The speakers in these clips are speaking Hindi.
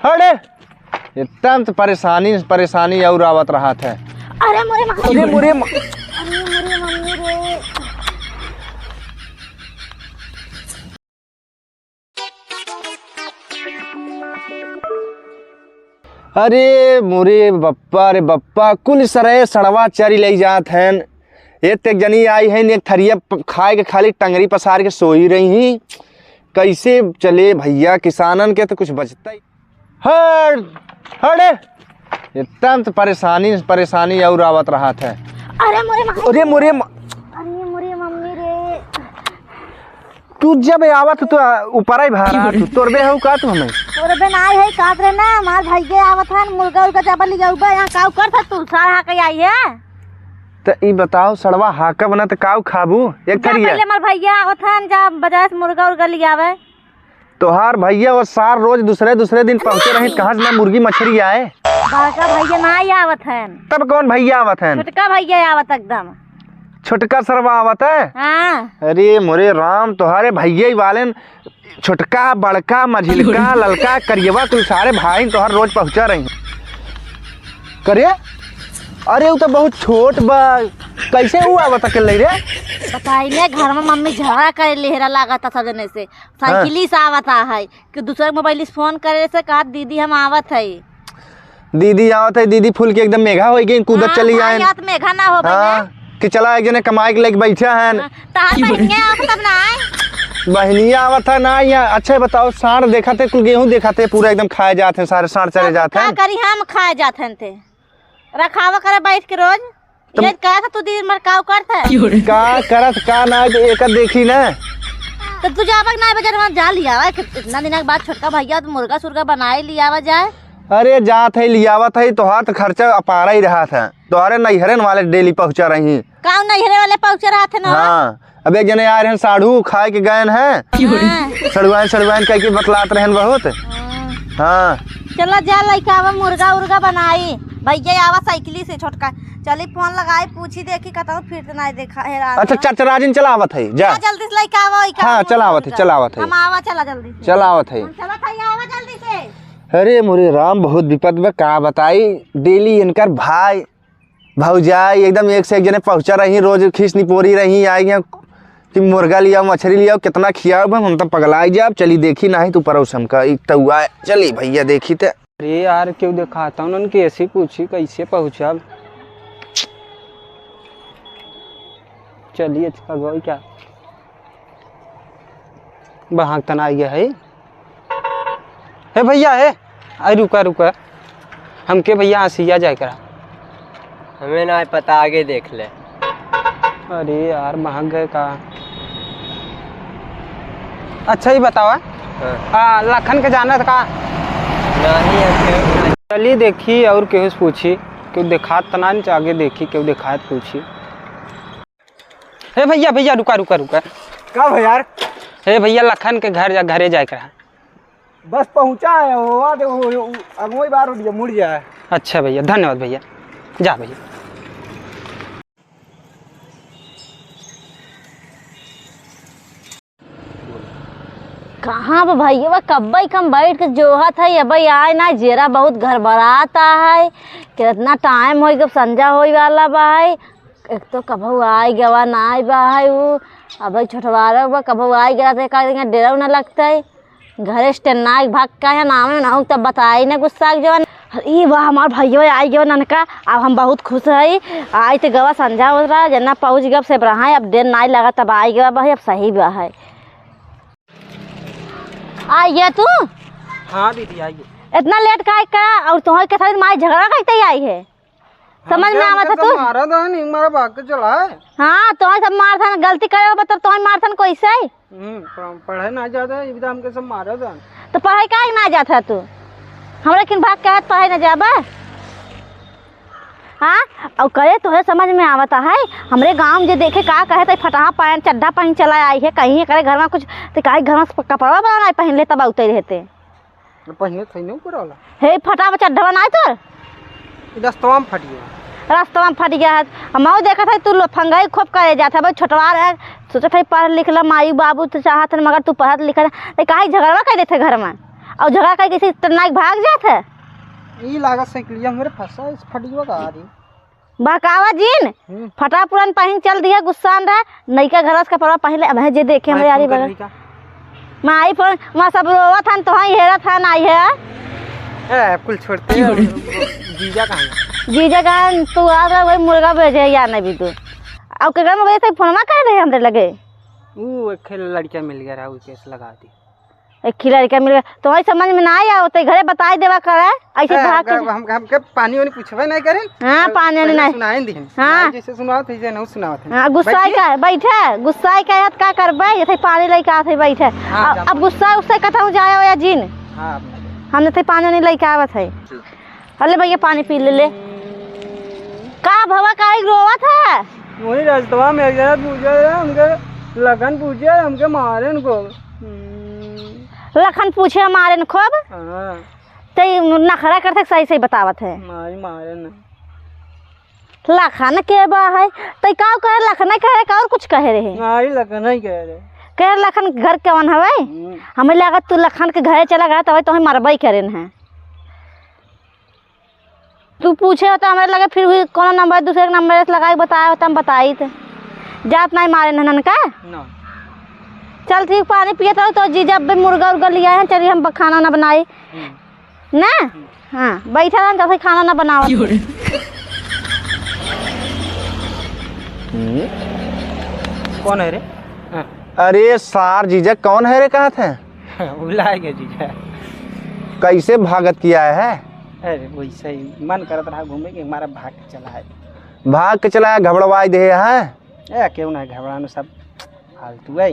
अरे इतना तो परेशानी और आवत रहा था। अरे मोरे अरे मोरे मम्मी रे। अरे रे बप्पा कुल सरे सड़वा चरी ले जात हैं। एक जनी आई है एक थरिया खाए के खाली टंगरी पसार के सोई रही ही। कैसे चले भैया, किसानन के तो कुछ बचता ही। अरे इतना तो परेशानी और आवत रहा था। अरे मोरे मम्मी रे। तू जब आवत तो ऊपर ही भारा तू तोरबे हो का तू हमें तोरबे ना है कात रे ना मार भाई के आवत है मुर्गा उर्गा चावल ले जाऊ बा यहां काऊ करत तू सारा के आई है। तो ई बताओ सड़वा हाका बना तो काऊ खाबू एक थरिया। पहले मार भैया आवत है जा बाजार से मुर्गा उर्गा ले आवे। तोहार भैया और सार रोज दूसरे दिन पहुंचे रहे कहाँ से ना मुर्गी मछली आए। बड़का भैया ना आवत है। तब कौन भैया आवत है? छोटका भैया आवत एकदम। छोटका सरवा आवत है। हाँ। अरे मोरे राम तोहारे भैया ही वाले छोटका बड़का मझिलका ललका करियवा तुम सारे भाई तोहार रोज पहुंचा रही करे। अरे वो तो बहुत छोट बा कैसे हुआ आवत अकेले रे? बताइए घर में मम्मी झगड़ा करे लेहरा लागत सब जने से साइकिली से आवता है कि दूसरे मोबाइल से फोन करे से कहा दीदी हम आवत है। दीदी आवत है दीदी फूल के एकदम मेघा हो गई कूदत चली जाए। मेघा ना हो कि चला एक जने कमाई के लेके बैठा है। बहनिया आवत है ना या अच्छा बताओ साढ़ देखा थे कुल गेहूं देखा थे पूरा एकदम खाए जाते हैं सारे साढ़ चले जाते हैं। करी हम खाए जाते थे रखावा करे बैठ के रोज ये कहा था तू दीदी मरकाव करता है का करत का ना तो एक देखी ना तो तू जावक ना बाजार में जा लिया इतना दिन के बाद छोटका भैया तो मुर्गा सुर्गा बनाए लिया जाए। अरे जात है लियावत है तोहार तो खर्चा अपारा ही रहा था। तोहारे नैहरन वाले डेली पहुंचा रही कौन नैहरे वाले पहुंचा रहा थे ना। हाँ अब एक जने आ रहे हैं साढ़ू खाए के गए हैं सड़वाइन कह के बतलात रहे बहुत। हाँ चला जा लइका आवा मुर्गा उर्गा बनाई भैया आवा साइकिली से छोटका चली फोन लगाई पूछी देखी कहता फिर तो नहीं देखा है। अच्छा चचराजिन चलावत है जा जल्दी से लइका आवा। हाँ चलावत है हम आवा चला जल्दी से चलावत है। चला आवा जल्दी से। अरे मोरे राम बहुत विपद में का बताई डेली इनकर भाई भौजाई एकदम एक से एक जने पहुंचा रही रोज खींच निपोरी रही आई हैं कि मुर्गा लिया मछली लिया कितना खियाओ हम तो पगलाई जाब चली देखी ना ही तू परोसम का एक तउआ चली भैया देखी थे। अरे यार क्यों दिखाता हूँ उनकी ऐसी पूछी कैसे पहुँचा चलिए अच्छा गई क्या वहाँ तना आ गया है भैया है अरे रुका हमके भैया हंसिया जाए करा हमें ना पता आगे देख ले। अरे यार महंग गए का अच्छा ही बताओ लखन के जाना था नहीं चलिए देखी और केहू से पूछी क्यों दिखात तना नहीं आगे देखी क्यों दिखात पूछी। हे भैया रुका कब यार? हे भैया लखन के घरे जाए करा बस पहुंचा है वो अगुई बार मुड़ जाए। अच्छा भैया धन्यवाद भैया जा भैया। कहाँ भैया कब्बई कम बैठ के जोहत है अब आए ना जेरा बहुत घरबराता है कितना टाइम हो गया संजा हो वाला बा है एक तो कभू आई गवा ना आई बा है वो अब छोटवारा बा कभू आई गया तो का डेरा न लगता है घरे स्टेना भाग का है नाम ना हो तब बताई ना गुस्सा जवान ई बा हमार भैया आई गया ननका अब हम बहुत खुश है आई तो गवा संजा हो रहा जना पहुँच गया से रहा अब देर ना लगा तब आई गया बा अब सही बा है। आई गया तू? हाँ दीदी आइए। इतना लेट का और तुम्हारे के साथ माई झगड़ा करते ही आई है समझ में आवा था तू मारा था नहीं मारा भाग के चला है। हाँ तुम्हारे सब मार था गलती करे बता तुम्हारे मार था कैसे पढ़ाई ना जाता है हमके सब मारा था तो पढ़ाई का ना जाता तू हमरा किन भाग के पढ़ाई ना जाबा। हाँ और करे तो समझ में आवता है हमरे गांव जो देखे का कहे तो फटाहा पैंट चड्ढा पहन चला आई है कहीं करे घर में कुछ तो कहीं घर में कपड़ा बना पहन ले तब उतर रहते पहले थे नहीं करला हे फटा चड्ढा बनाए तो रास्ता में फट गया है मैं देखा था तू फंगाई खूब करे जाता है भाई छोटवा है सोचा था पढ़ लिख ला माई बाबू तो चाहत मगर तू पढ़त लिखा कहीं झगड़ा कर देते घर में और झगड़ा करके किसी खतरनाक भाग जात है। ई लागत साइकिलिया मेरे फंसा इस फटियो का आ रही बहकावा जीन फटा पुरान पहन चल दिया गुस्सा रहा नईका घर का कपड़ा पहले अब जे देखे हमारे यारी बगल माई फोन वहाँ सब रोवा था तो वहाँ हेरा था ना है कुल छोड़ते जीजा कहाँ जीजा का तू आ रहा वही मुर्गा भेजे या नहीं भी तू अब के घर में वजह फोन कर रहे हमरे लगे वो एक लड़का मिल गया वो केस लगा दी एक खिलाड़ी का मिल गया तो वही समझ में ना आया होते घरे बताई देवा करे ऐसे भाग के हम के पानी वानी पूछबे नहीं करें। हां पानी नहीं सुनाए दी हां जैसे सुनाओ थे जैसे नहीं सुनावत है। हां गुस्सा का बैठे गुस्सा का याद का करबे ये पानी लेके आथे बैठे अब गुस्सा उससे कथा जाए हो या जीन। हां हमने थे पानी नहीं लेके आवत है। अरे भैया पानी पी ले का भवा का रोवा था वही रास्ता में एक जना पूछे हमके लगन पूछे हमके मारे उनको लखन पूछे मारे न खूब ते नखरा करते सही सही बतावत है मारे न लखन के बा है ते का कह लखन कह का और कुछ कह रहे आई लखन नहीं कह रहे कह लखन घर कवन हवे हमें लागत तू लखन के घरे चला गया तब तो हम मरबई करेन है तू पूछे होता हमें लगे फिर भी कोनो नंबर दूसरे नंबर से लगाई बताया होता हम बताई थे जात नहीं मारे नन का ना चल ठीक पानी पिए तो जीजा अब मुर्गा उर्गा लिया है चलिए हम खाना ना बनाए ना। हाँ बैठा रहा तो खाना ना बनाओ कौन है रे अरे सार जीजा कौन है रे कहा थे बुलाएंगे जीजा कैसे भागत किया है। अरे वैसे ही मन करत रहा घूमे के हमारा भाग के चला है भाग के चला घबड़वाई दे है क्यों ना घबरानो सब फालतू है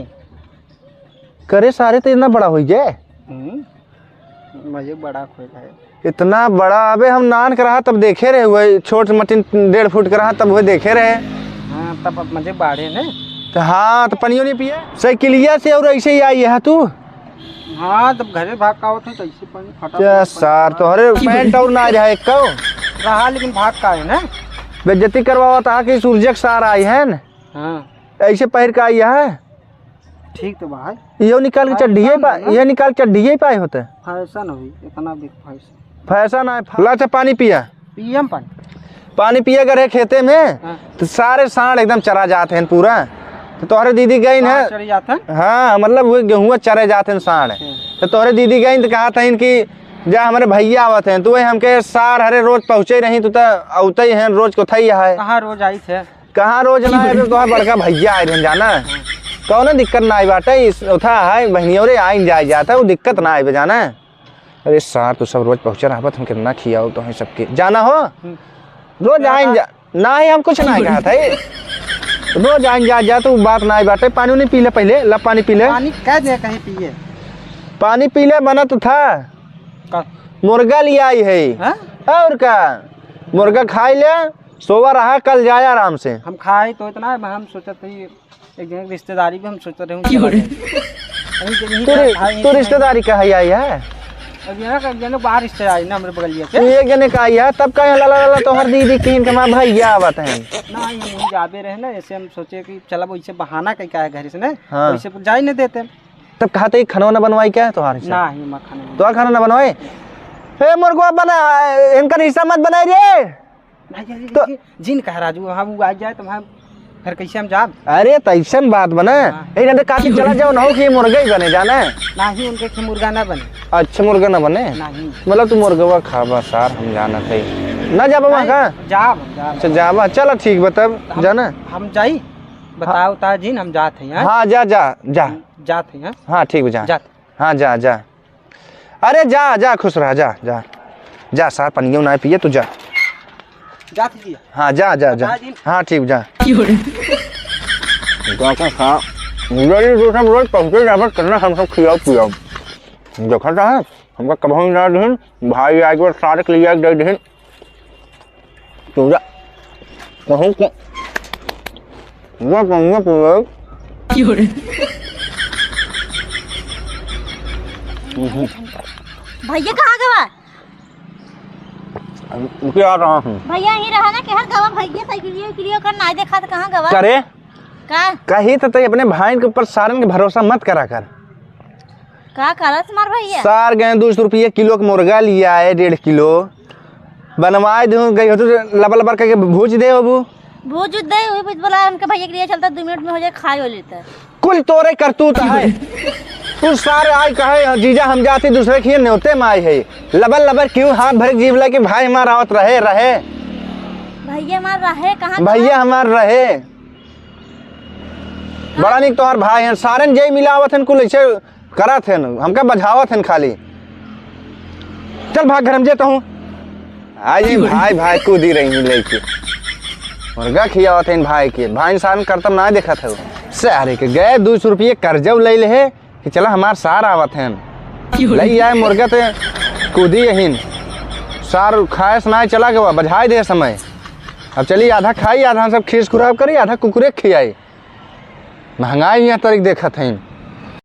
करे सारे तो इतना बड़ा हो जाए मुझे बड़ा खोल है इतना बड़ा अबे हम नान कर रहा तब देखे रहे हुए छोट मटिन 1.5 फुट का रहा तब वो देखे रहे। हाँ तब अब मुझे बाढ़े ने तो हाँ तो पनियो नहीं पिए साइकिलिया से और ऐसे ही आई है तू। हाँ तब घरे भाग का होता तो ऐसे पानी फटा सार तो अरे पैंट और ना रहा एक कौ रहा लेकिन भाग का है ना बेइज्जती करवाओ था कि सूरजक सार आई है न। हाँ ऐसे पहर का आई है ठीक तो भाई ये निकाल के चड्ढिए ये निकाल चड्ढिए पाए होते फैशन हुई इतना बिग फैशन है ला पानी पिया पीएम पानी पिया करे खेते में हाँ। तो सारे सांड एकदम चरा जाते हैं पूरा तो तोहरे दीदी गई है चढ़ जाते हैं हाँ मतलब वो गेहूँ चरे जाते हैं सांड तो तोहरे दीदी गई तो कहा था इनकी जा हमारे भैया आवत हैं तो वही हमके सार हरे रोज पहुँचे रही तो औते ही हैं रोज को थई है कहाँ रोज आई थे कहाँ रोज ना है तो बड़का भैया आए रहे जाना कौन दिक्कत ना आई बाटे उठा है बहनियों रे आई जाए जाता वो दिक्कत ना आए जाना। अरे सार तो सब रोज पहुँचे रहा हम कितना खियाओ तो है सबके जाना हो रोज आइन जा ना ही हम कुछ ना कहा था रोज आइन जा तो बात ना आई बाटे पानी नहीं पी ले पहले लब पानी पी ले पानी कह दे कहीं पिए पानी पी ले बना तो था मुर्गा लिया आई है हा? और क्या मुर्गा खाई ले सोवा रहा कल जाए आराम से हम खाए तो इतना हम सोचे थे एक दिन रिश्तेदारी भी हम सोच रहे हूँ तो रिश्तेदारी का है आई है अब बाहर रिश्तेदारी ना हमारे बगलिया से एक जने का आई है तब कहीं ला ला तो हर दीदी तीन के माँ भैया आवत हैं ना हम वहीं जाबे रहे ना ऐसे हम सोचे कि चला वैसे बहाना कहीं का है घर से ना हाँ। वैसे जा ही नहीं देते तब कहते खाना ना बनवाई क्या तुम्हारे ना ही मखाना तो खाना ना बनवाए हे मुर्गा बना इनका हिस्सा मत बनाए रे तो जिन कह राजू हम वो आ जाए तो हम फिर कैसे हम जाब अरे तैसन बात बना ये काफी चला जाओ ना हो कि मुर्गा ही बने जाना ना ही उनके मुर्गा ना बने अच्छा मुर्गा ना बने नहीं मतलब तू मुर्गा खाबा सार हम जाना थे ना जाबा वहाँ का जाब अच्छा जाबा चलो ठीक बतब जाना हम जाई बताओ ता जिन हम जाते हैं हाँ जा जा जा जाते हैं हाँ ठीक है जा जाते हाँ जा जा अरे जा जा खुश रहा जा जा जा सार पनियों ना पिए तू जा जाते जी हाँ जा जा जा हाँ ठीक जा खा रोज पहुँचे जाबत करना हम सब खियाओ पियाओ देखा था हमका कभी ना दिन भाई आज बार सारे के लिए दे दिन तू जा कहूँ को ना कहूँगा पूरा भैया कहाँ गवा क्या रहा हूँ भैया ही रहा ना कहर गवा भैया साइकिलियो कर ना देखा तो कहाँ गवा करे का कही तो अपने भाई के ऊपर सारन के भरोसा मत करा कर का करत मार भैया? सार गए 200 रुपये किलो का मुर्गा लिया है, 1.5 किलो बनवाए दूँ गई हो तो लबा लबा करके भूज दे बाबू। भूज दे वही कुछ बोला उनके भैया के लिए चलता 2 मिनट में हो जाए खा हो लेता है। कुल तोरे करतूत है। तू सारे आई कहे जीजा हम जाते दूसरे के न्योते में आई है, लबर लबर क्यों हाथ भर जीव ला के भाई हमारा आवत रहे रहे भैया हमार रहे कहाँ? भैया हमार रहे बड़ा निक तोहार भाई हैं, सारन जय मिलावत हैं कुल ऐसे करत हैं, हमका बझावत हैं खाली। चल भाग घर हम जेता हूँ। आज भाई भाई कूदी रही लेके मुर्गा खियावत हैं भाई के, भाई इंसान करतम ना देखा था। सारे के गए 200 रुपये कर्जव ले ले कि चला हमार सार आवत हैं, लई आए मुर्गा तो कूदी यहीं सार खाए सुनाए चला गया बझाई दे समय। अब चलिए आधा खाई आधा सब खीस खुराब करी आधा कुकुरे खियाई। महंगाई यहाँ तरीक देखत हैं।